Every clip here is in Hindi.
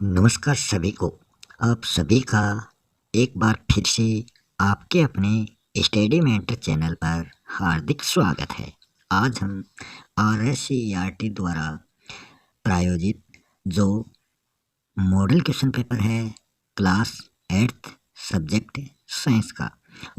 नमस्कार सभी को। आप सभी का एक बार फिर से आपके अपने स्टडी मेंटर चैनल पर हार्दिक स्वागत है। आज हम RSCERT द्वारा प्रायोजित जो मॉडल क्वेश्चन पेपर है क्लास 8th सब्जेक्ट साइंस का,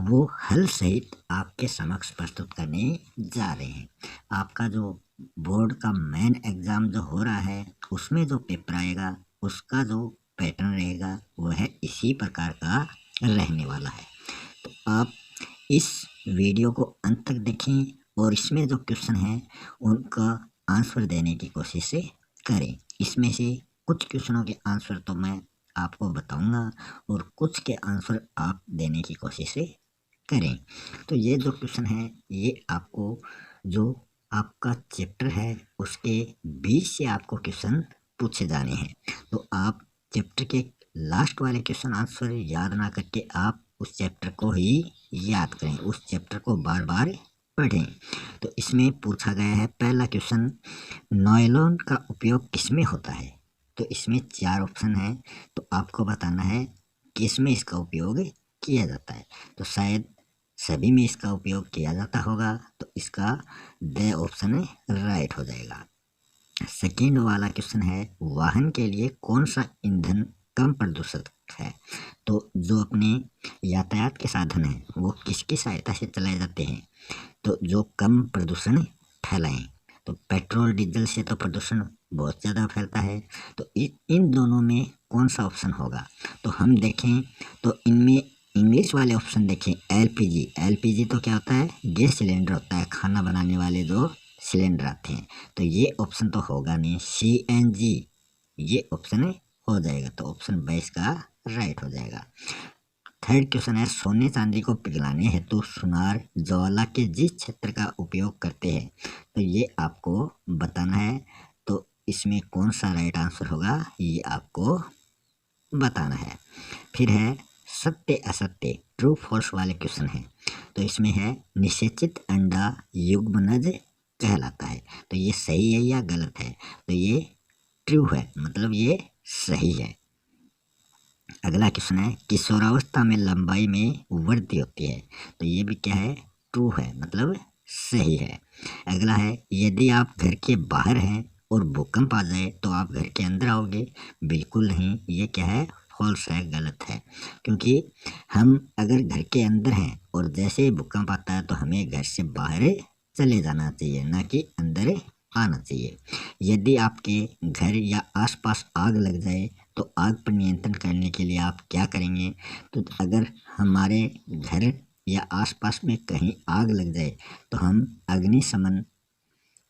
वो हल सहित आपके समक्ष प्रस्तुत करने जा रहे हैं। आपका जो बोर्ड का मेन एग्ज़ाम जो हो रहा है उसमें जो पेपर आएगा उसका जो पैटर्न रहेगा वो है इसी प्रकार का रहने वाला है। तो आप इस वीडियो को अंत तक देखें और इसमें जो क्वेश्चन हैं उनका आंसर देने की कोशिश करें। इसमें से कुछ क्वेश्चनों के आंसर तो मैं आपको बताऊंगा और कुछ के आंसर आप देने की कोशिश करें। तो ये जो क्वेश्चन है ये आपको जो आपका चैप्टर है उसके बीच से आपको क्वेश्चन पूछे जाने हैं। तो आप चैप्टर के लास्ट वाले क्वेश्चन आंसर याद ना करके आप उस चैप्टर को ही याद करें, उस चैप्टर को बार बार पढ़ें। तो इसमें पूछा गया है पहला क्वेश्चन, नायलॉन का उपयोग किसमें होता है? तो इसमें 4 ऑप्शन है, तो आपको बताना है किसमें इसका उपयोग किया जाता है। तो शायद सभी में इसका उपयोग किया जाता होगा, तो इसका द ऑप्शन राइट हो जाएगा। सेकेंड वाला क्वेश्चन है, वाहन के लिए कौन सा ईंधन कम प्रदूषक है? तो जो अपने यातायात के साधन हैं वो किसकी सहायता से चलाए जाते हैं? तो जो कम प्रदूषण फैलाएं। तो पेट्रोल डीजल से तो प्रदूषण बहुत ज़्यादा फैलता है, तो इन दोनों में कौन सा ऑप्शन होगा? तो हम देखें तो इनमें इंग्लिश वाले ऑप्शन देखें, एलपीजी तो क्या होता है? गैस सिलेंडर होता है, खाना बनाने वाले जो सिलेंडर आते हैं। तो ये ऑप्शन तो होगा नहीं। CNG ये ऑप्शन हो जाएगा, तो ऑप्शन 22 का राइट हो जाएगा। थर्ड क्वेश्चन है, सोने चांदी को पिघलाने हेतु सुनार ज्वाला के जिस क्षेत्र का उपयोग करते हैं, तो ये आपको बताना है। तो इसमें कौन सा राइट आंसर होगा ये आपको बताना है। फिर है सत्य असत्य, ट्रू फॉल्स वाले क्वेश्चन है। तो इसमें है निषेचित अंडा युग्मनज कहलाता है, तो ये सही है या गलत है? तो ये ट्रू है, मतलब ये सही है। अगला क्वेश्चन है, किशोरावस्था में लंबाई में वृद्धि होती है, तो ये भी क्या है? ट्रू है, मतलब सही है। अगला है, यदि आप घर के बाहर हैं और भूकंप आ जाए तो आप घर के अंदर आओगे? बिल्कुल नहीं, ये क्या है? फॉल्स है, गलत है। क्योंकि हम अगर घर के अंदर हैं और जैसे ही भूकंप आता है तो हमें घर से बाहर चले जाना चाहिए, ना कि अंदर आना चाहिए। यदि आपके घर या आसपास आग लग जाए तो आग पर नियंत्रण करने के लिए आप क्या करेंगे? तो अगर हमारे घर या आसपास में कहीं आग लग जाए तो हम अग्निशमन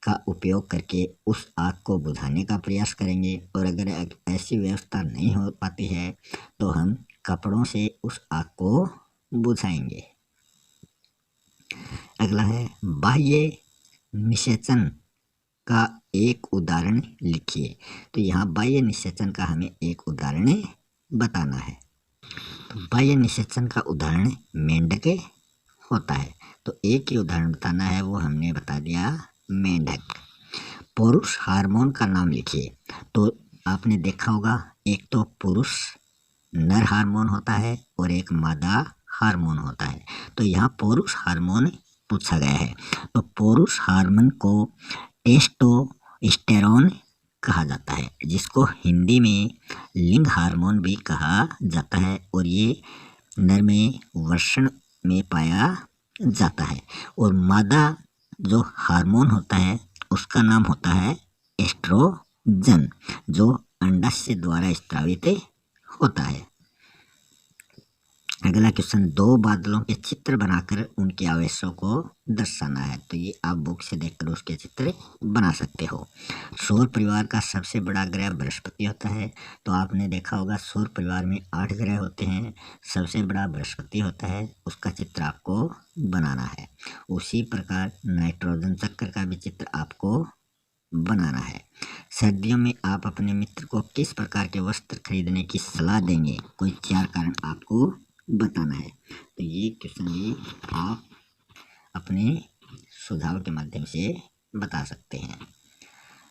का उपयोग करके उस आग को बुझाने का प्रयास करेंगे, और अगर ऐसी व्यवस्था नहीं हो पाती है तो हम कपड़ों से उस आग को बुझाएंगे। अगला है, बाह्य निषेचन का एक उदाहरण लिखिए। तो यहाँ बाह्य निषेचन का हमें एक उदाहरण बताना है। तो बाह्य निषेचन का उदाहरण मेंढक होता है, तो एक ही उदाहरण बताना है, वो हमने बता दिया मेंढक। पुरुष हार्मोन का नाम लिखिए। तो आपने देखा होगा एक तो पुरुष नर हार्मोन होता है और एक मादा हार्मोन होता है। तो यहाँ पुरुष हार्मोन पूछा गया है, तो पुरुष हार्मोन को टेस्टोस्टेरोन कहा जाता है, जिसको हिंदी में लिंग हार्मोन भी कहा जाता है, और ये नर में वृषण में पाया जाता है। और मादा जो हार्मोन होता है उसका नाम होता है एस्ट्रोजन, जो अंडाशय द्वारा स्रावित होता है। अगला क्वेश्चन, दो बादलों के चित्र बनाकर उनके आवेशों को दर्शाना है। तो ये आप बुक से देखकर उसके चित्र बना सकते हो। सौर परिवार का सबसे बड़ा ग्रह बृहस्पति होता है, तो आपने देखा होगा सौर परिवार में 8 ग्रह होते हैं, सबसे बड़ा बृहस्पति होता है, उसका चित्र आपको बनाना है। उसी प्रकार नाइट्रोजन चक्र का भी चित्र आपको बनाना है। सर्दियों में आप अपने मित्र को किस प्रकार के वस्त्र खरीदने की सलाह देंगे? कोई 4 कारण आपको बताना है। तो ये क्वेश्चन भी आप अपने सुझाव के माध्यम से बता सकते हैं।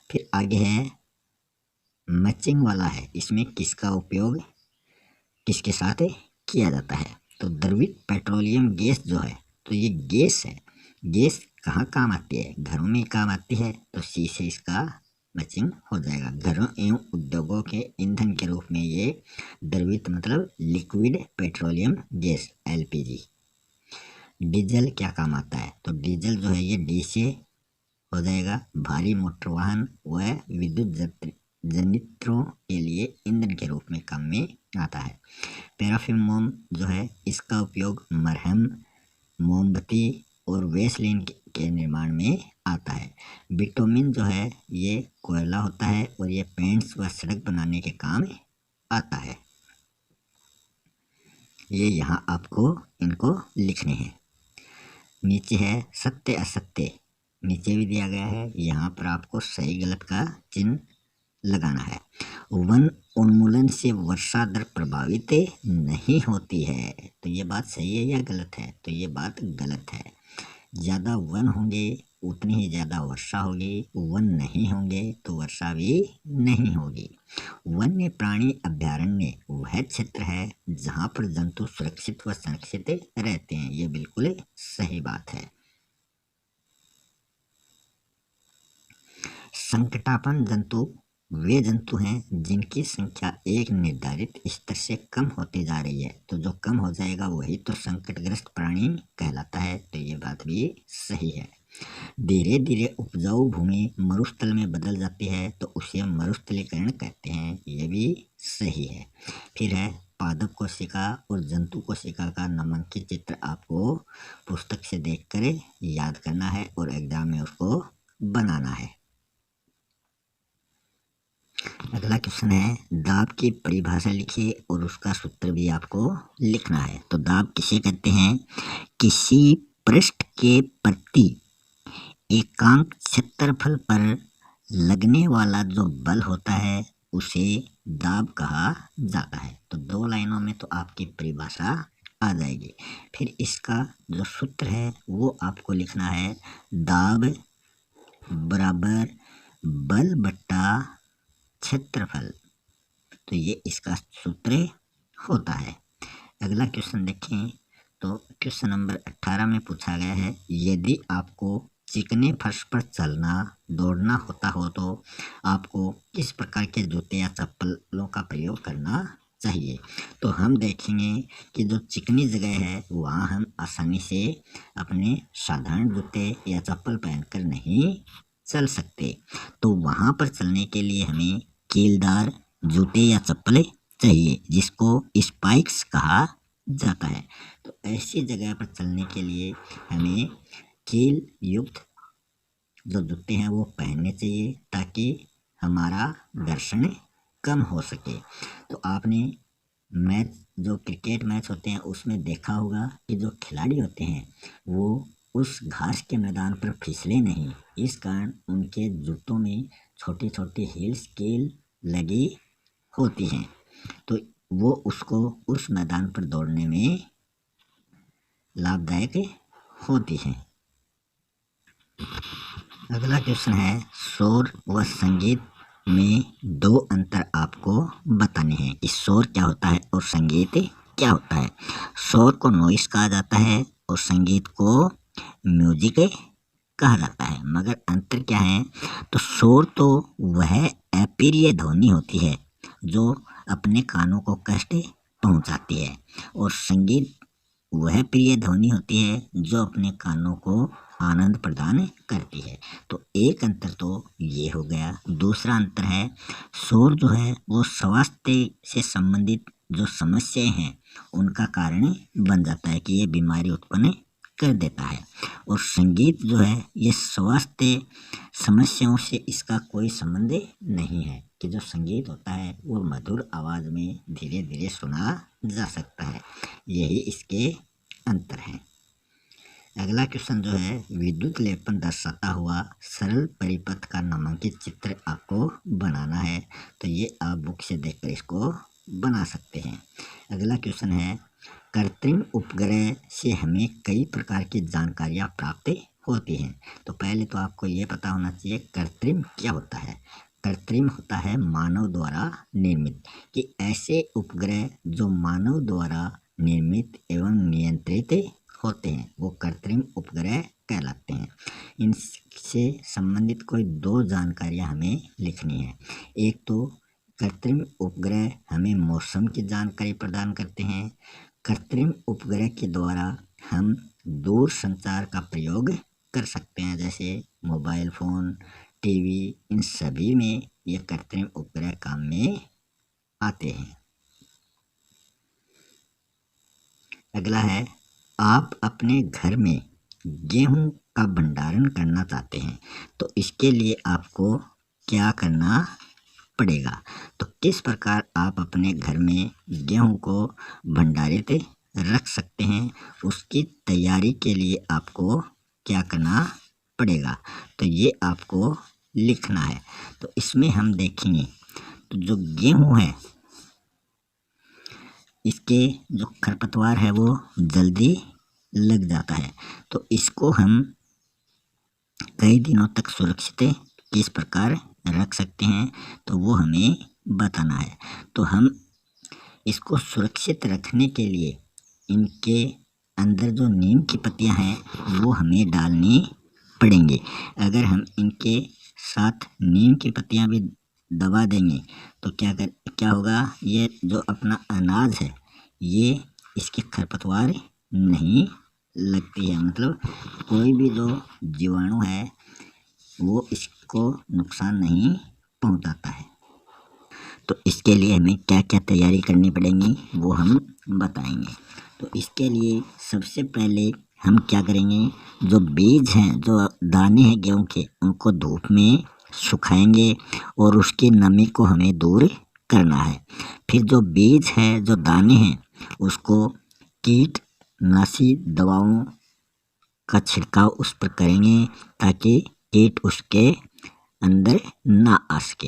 फिर आगे है मैचिंग वाला है, इसमें किसका उपयोग किसके साथ किया जाता है। तो द्रवित पेट्रोलियम गैस जो है, तो ये गैस है। गैस कहाँ काम आती है, घरों में काम आती है, तो सी से इसका मैचिंग हो जाएगा। घरों एवं उद्योगों के ईंधन के रूप में ये द्रवित मतलब liquid petroleum gas LPG. Diesel क्या काम आता है, तो डीजल जो है ये डी से हो जाएगा। भारी मोटर वाहन व विद्युत जनित्रों के लिए ईंधन के रूप में काम में आता है। पैराफिन मोम जो है, इसका उपयोग मरहम, मोमबत्ती और वैसलीन के निर्माण में आता है। बिटुमिन जो है ये कोयला होता है और ये पेंट्स व सड़क बनाने के काम आता है। ये यहाँ आपको इनको लिखने हैं। नीचे है सत्य असत्य, नीचे भी दिया गया है, यहाँ पर आपको सही गलत का चिन्ह लगाना है। वन उन्मूलन से वर्षा दर प्रभावित नहीं होती है, तो ये बात सही है या गलत है, तो ये बात गलत है। ज़्यादा वन होंगे उतनी ही ज़्यादा वर्षा होगी, वन नहीं होंगे तो वर्षा भी नहीं होगी। वन्य प्राणी अभ्यारण्य वह क्षेत्र है जहाँ पर जंतु सुरक्षित व संरक्षित रहते हैं, ये बिल्कुल सही बात है। संकटापन्न जंतु वे जंतु हैं जिनकी संख्या एक निर्धारित स्तर से कम होती जा रही है, तो जो कम हो जाएगा वही तो संकटग्रस्त प्राणी कहलाता है, तो ये बात भी सही है। धीरे धीरे उपजाऊ भूमि मरुस्थल में बदल जाती है, तो उसे मरुस्थलीकरण कहते हैं, ये भी सही है। फिर है पादप कोशिका और जंतु कोशिका का नामांकित चित्र आपको पुस्तक से देखकर याद करना है और एग्जाम में उसको बनाना है। अगला क्वेश्चन है दाब की परिभाषा लिखिए और उसका सूत्र भी आपको लिखना है। तो दाब किसे कहते हैं, किसी पृष्ठ के प्रति एकांक क्षेत्रफल पर लगने वाला जो बल होता है उसे दाब कहा जाता है। तो 2 लाइनों में तो आपकी परिभाषा आ जाएगी। फिर इसका जो सूत्र है वो आपको लिखना है, दाब बराबर बल बट्टा क्षेत्रफल, तो ये इसका सूत्र होता है। अगला क्वेश्चन देखें, तो क्वेश्चन नंबर 18 में पूछा गया है, यदि आपको चिकने फर्श पर चलना दौड़ना होता हो तो आपको किस प्रकार के जूते या चप्पलों का प्रयोग करना चाहिए। तो हम देखेंगे कि जो चिकनी जगह है वहाँ हम आसानी से अपने साधारण जूते या चप्पल पहनकर नहीं चल सकते, तो वहाँ पर चलने के लिए हमें कीलदार जूते या चप्पलें चाहिए, जिसको स्पाइक्स कहा जाता है। तो ऐसी जगह पर चलने के लिए हमें कील युक्त जो जूते हैं वो पहनने चाहिए ताकि हमारा घर्षण कम हो सके। तो आपने मैच जो क्रिकेट मैच होते हैं उसमें देखा होगा कि जो खिलाड़ी होते हैं वो उस घास के मैदान पर फिसले नहीं, इस कारण उनके जूतों में छोटी छोटी हील्स कील लगी होती हैं, तो वो उसको उस मैदान पर दौड़ने में लाभदायक होती हैं। अगला क्वेश्चन है शोर व संगीत में 2 अंतर आपको बताने हैं कि शोर क्या होता है और संगीत क्या होता है। शोर को नॉइस कहा जाता है और संगीत को म्यूजिक कहा जाता है, मगर अंतर क्या है, तो शोर तो वह अप्रिय ध्वनि होती है जो अपने कानों को कष्ट पहुंचाती है, और संगीत वह प्रिय ध्वनि होती है जो अपने कानों को आनंद प्रदान करती है। तो एक अंतर तो ये हो गया। दूसरा अंतर है शोर जो है वो स्वास्थ्य से संबंधित जो समस्याएं हैं उनका कारण बन जाता है कि ये बीमारी उत्पन्न कर देता है, और संगीत जो है ये स्वास्थ्य समस्याओं से इसका कोई संबंध नहीं है, कि जो संगीत होता है वो मधुर आवाज़ में धीरे धीरे सुना जा सकता है, यही इसके अंतर हैं। अगला क्वेश्चन जो है विद्युत लेपन दर्शाता हुआ सरल परिपथ का नामांकित चित्र आपको बनाना है, तो ये आप बुक से देखकर इसको बना सकते हैं। अगला क्वेश्चन है कृत्रिम उपग्रह से हमें कई प्रकार की जानकारियाँ प्राप्त होती हैं। तो पहले तो आपको ये पता होना चाहिए कृत्रिम क्या होता है। कृत्रिम होता है मानव द्वारा निर्मित, कि ऐसे उपग्रह जो मानव द्वारा निर्मित एवं नियंत्रित होते हैं वो कृत्रिम उपग्रह कहलाते हैं। इनसे संबंधित कोई दो जानकारियां हमें लिखनी है। एक तो कृत्रिम उपग्रह हमें मौसम की जानकारी प्रदान करते हैं। कृत्रिम उपग्रह के द्वारा हम दूर संचार का प्रयोग कर सकते हैं, जैसे मोबाइल फ़ोन, टीवी, इन सभी में ये कृत्रिम उपग्रह काम में आते हैं। अगला है, आप अपने घर में गेहूं का भंडारण करना चाहते हैं तो इसके लिए आपको क्या करना पड़ेगा। तो किस प्रकार आप अपने घर में गेहूं को भंडारित रख सकते हैं, उसकी तैयारी के लिए आपको क्या करना पड़ेगा, तो ये आपको लिखना है। तो इसमें हम देखेंगे तो जो गेहूं है इसके जो खरपतवार है वो जल्दी लग जाता है, तो इसको हम कई दिनों तक सुरक्षित किस प्रकार रख सकते हैं तो वो हमें बताना है। तो हम इसको सुरक्षित रखने के लिए इनके अंदर जो नीम की पत्तियां हैं वो हमें डालनी पड़ेंगी। अगर हम इनके साथ नीम की पत्तियां भी दबा देंगे तो क्या होगा, ये जो अपना अनाज है ये इसके खरपतवार नहीं लगती है, मतलब कोई भी जो जीवाणु है वो इसको नुकसान नहीं पहुंचाता है। तो इसके लिए हमें क्या क्या तैयारी करनी पड़ेगी वो हम बताएंगे। तो इसके लिए सबसे पहले हम क्या करेंगे, जो बीज हैं, जो दाने हैं गेहूं के, उनको धूप में सुखाएंगे और उसकी नमी को हमें दूर करना है। फिर जो बीज है, जो दाने हैं, उसको कीटनाशी दवाओं का छिड़काव उस पर करेंगे ताकि कीट उसके अंदर ना आ सके।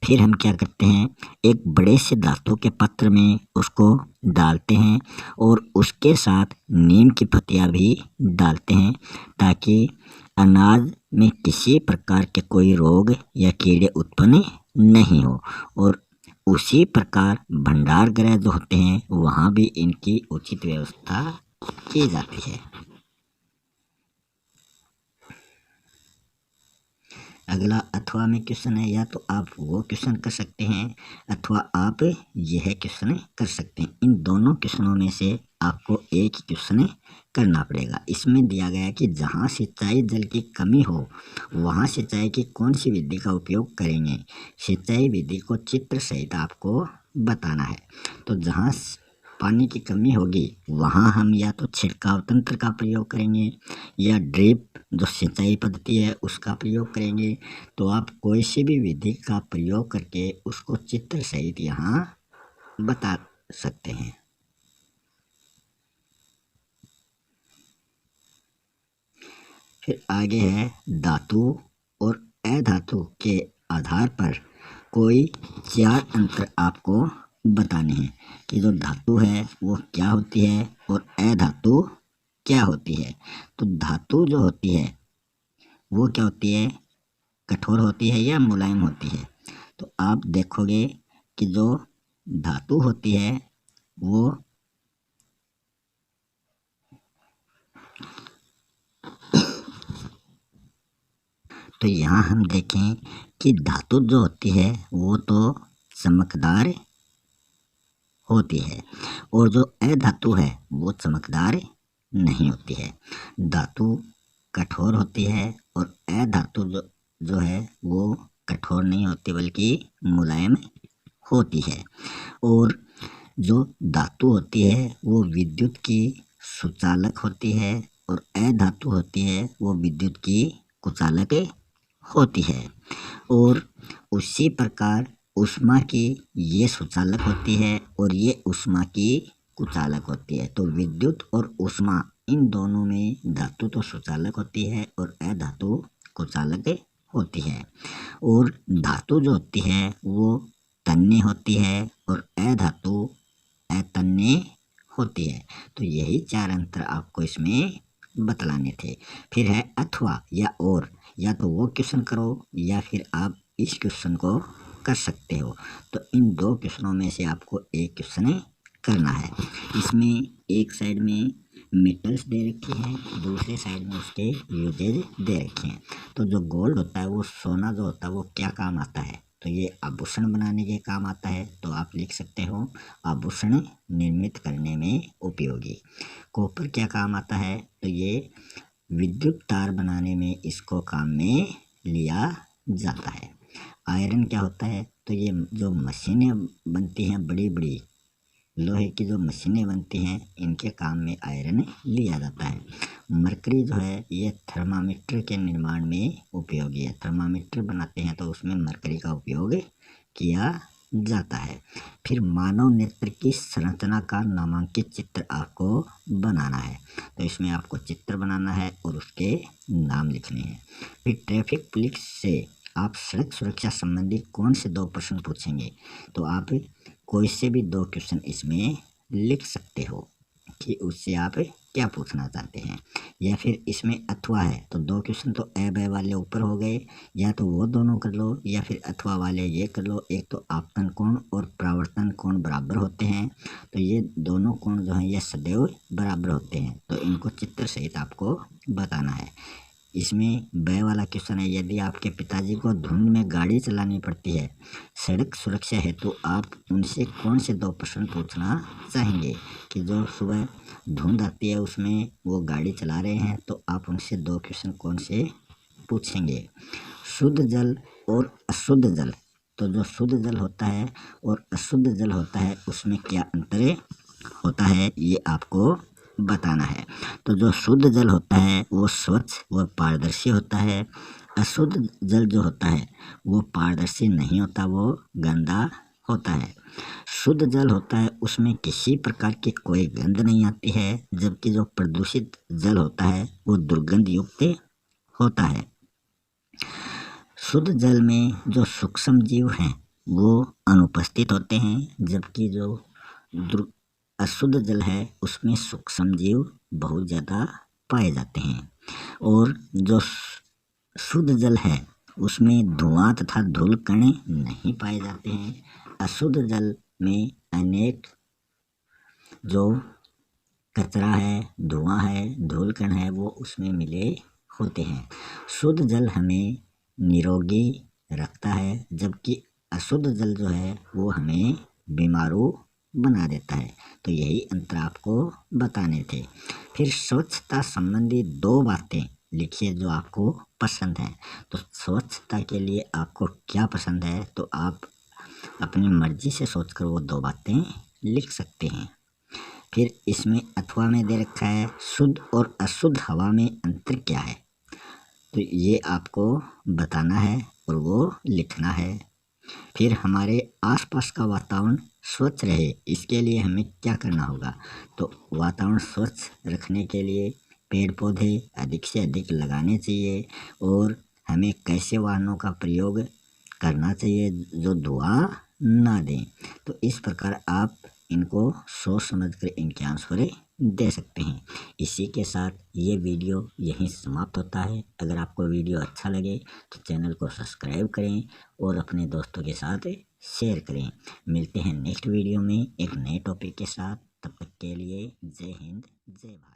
फिर हम क्या करते हैं, एक बड़े से धातु के पात्र में उसको डालते हैं और उसके साथ नीम की पत्तियां भी डालते हैं ताकि अनाज में किसी प्रकार के कोई रोग या कीड़े उत्पन्न नहीं हो। और उसी प्रकार भंडार गृह जो होते हैं वहाँ भी इनकी उचित व्यवस्था की जाती है। अगला अथवा में क्वेश्चन है, या तो आप वो क्वेश्चन कर सकते हैं अथवा आप यह क्वेश्चन कर सकते हैं। इन दोनों क्वेश्चनों में से आपको एक ही क्वेश्चन करना पड़ेगा। इसमें दिया गया है कि जहाँ सिंचाई जल की कमी हो वहाँ सिंचाई की कौन सी विधि का उपयोग करेंगे। सिंचाई विधि को चित्र सहित आपको बताना है। तो जहाँ पानी की कमी होगी वहाँ हम या तो छिड़काव तंत्र का प्रयोग करेंगे या ड्रिप जो सिंचाई पद्धति है उसका प्रयोग करेंगे। तो आप कोई सी भी विधि का प्रयोग करके उसको चित्र सहित यहाँ बता सकते हैं। फिर आगे है, धातु और अधातु के आधार पर कोई 4 अंतर आपको बताने हैं कि जो धातु है वो क्या होती है और अधातु क्या होती है। तो धातु जो होती है वो क्या होती है, कठोर होती है या मुलायम होती है। तो आप देखोगे कि जो धातु होती है वो तो यहाँ हम देखें कि धातु जो होती है वो तो चमकदार होती है और जो अधातु है वो चमकदार नहीं होती है। धातु कठोर होती है और अधातु जो है वो कठोर नहीं होती बल्कि मुलायम होती है। और जो धातु होती है वो विद्युत की सुचालक होती है और अधातु होती है वो विद्युत की कुचालक होती है। और उसी प्रकार ऊष्मा की ये सुचालक होती है और ये ऊष्मा की कुचालक होती है। तो विद्युत और ऊष्मा इन दोनों में धातु तो सुचालक होती है और अधातु कुचालक होती है। और धातु जो होती है वो तन्य होती है और अधातु अतन्य होती है। तो यही 4 अंतर आपको इसमें बतलाने थे। फिर है अथवा या और, या तो वो क्वेश्चन करो या फिर आप इस क्वेश्चन को कर सकते हो। तो इन 2 क्वेश्चनों में से आपको एक क्वेश्चन करना है। इसमें एक साइड में मेटल्स दे रखे हैं, दूसरे साइड में उसके यूजेज दे रखे हैं। तो जो गोल्ड होता है, वो सोना जो होता है, वो क्या काम आता है? तो ये आभूषण बनाने के काम आता है। तो आप लिख सकते हो आभूषण निर्मित करने में उपयोगी। कॉपर क्या काम आता है? तो ये विद्युत तार बनाने में इसको काम में लिया जाता है। आयरन क्या होता है? तो ये जो मशीनें बनती हैं, बड़ी बड़ी लोहे की जो मशीनें बनती हैं, इनके काम में आयरन लिया जाता है। मरकरी जो है, ये थर्मामीटर के निर्माण में उपयोगी है। थर्मामीटर बनाते हैं तो उसमें मरकरी का उपयोग किया जाता है। फिर मानव नेत्र की संरचना का नामांकित चित्र आपको बनाना है। तो इसमें आपको चित्र बनाना है और उसके नाम लिखने हैं। फिर ट्रैफिक पुलिस से आप सड़क सुरक्षा संबंधी कौन से 2 प्रश्न पूछेंगे? तो आप कोई से भी 2 क्वेश्चन इसमें लिख सकते हो कि उससे आप क्या पूछना चाहते हैं। या फिर इसमें अथवा है तो 2 क्वेश्चन तो ए ब वाले ऊपर हो गए, या तो वो दोनों कर लो या फिर अथवा वाले ये कर लो। एक तो आपतन कोण और परावर्तन कोण बराबर होते हैं, तो ये दोनों कोण जो हैं ये सदैव बराबर होते हैं। तो इनको चित्र सहित आपको बताना है। इसमें ब वाला क्वेश्चन है, यदि आपके पिताजी को धुंध में गाड़ी चलानी पड़ती है सड़क सुरक्षा हेतु, आप उनसे कौन से 2 प्रश्न पूछना चाहेंगे? कि जो सुबह धुंध आती है उसमें वो गाड़ी चला रहे हैं, तो आप उनसे 2 क्वेश्चन कौन से पूछेंगे? शुद्ध जल और अशुद्ध जल, तो जो शुद्ध जल होता है और अशुद्ध जल होता है उसमें क्या अंतर होता है, ये आपको बताना है। तो जो शुद्ध जल होता है वो स्वच्छ व पारदर्शी होता है। अशुद्ध जल जो होता है वो पारदर्शी नहीं होता, वो गंदा होता है। शुद्ध जल होता है उसमें किसी प्रकार की कोई गंध नहीं आती है, जबकि जो प्रदूषित जल होता है वो दुर्गंध युक्त होता है। शुद्ध जल में जो सूक्ष्म जीव हैं वो अनुपस्थित होते हैं, जबकि जो अशुद्ध जल है उसमें सूक्ष्म जीव बहुत ज़्यादा पाए जाते हैं। और जो शुद्ध जल है उसमें धुआं तथा धूल कण नहीं पाए जाते हैं। अशुद्ध जल में अनेक जो कचरा है, धुआं है, धूल कण है, वो उसमें मिले होते हैं। शुद्ध जल हमें निरोगी रखता है, जबकि अशुद्ध जल जो है वो हमें बीमारू बना देता है। तो यही अंतर आपको बताने थे। फिर स्वच्छता संबंधी 2 बातें लिखिए जो आपको पसंद है। तो स्वच्छता के लिए आपको क्या पसंद है, तो आप अपनी मर्जी से सोचकर वो 2 बातें लिख सकते हैं। फिर इसमें अथवा में दे रखा है, शुद्ध और अशुद्ध हवा में अंतर क्या है? तो ये आपको बताना है और वो लिखना है। फिर हमारे आसपास का वातावरण स्वच्छ रहे, इसके लिए हमें क्या करना होगा? तो वातावरण स्वच्छ रखने के लिए पेड़ पौधे अधिक से अधिक लगाने चाहिए और हमें कैसे वाहनों का प्रयोग करना चाहिए जो धुआं ना दें। तो इस प्रकार आप इनको सोच समझ कर इनके आंसर दे सकते हैं। इसी के साथ ये वीडियो यहीं समाप्त होता है। अगर आपको वीडियो अच्छा लगे तो चैनल को सब्सक्राइब करें और अपने दोस्तों के साथ शेयर करें। मिलते हैं नेक्स्ट वीडियो में एक नए टॉपिक के साथ। तब तक के लिए जय हिंद, जय भारत।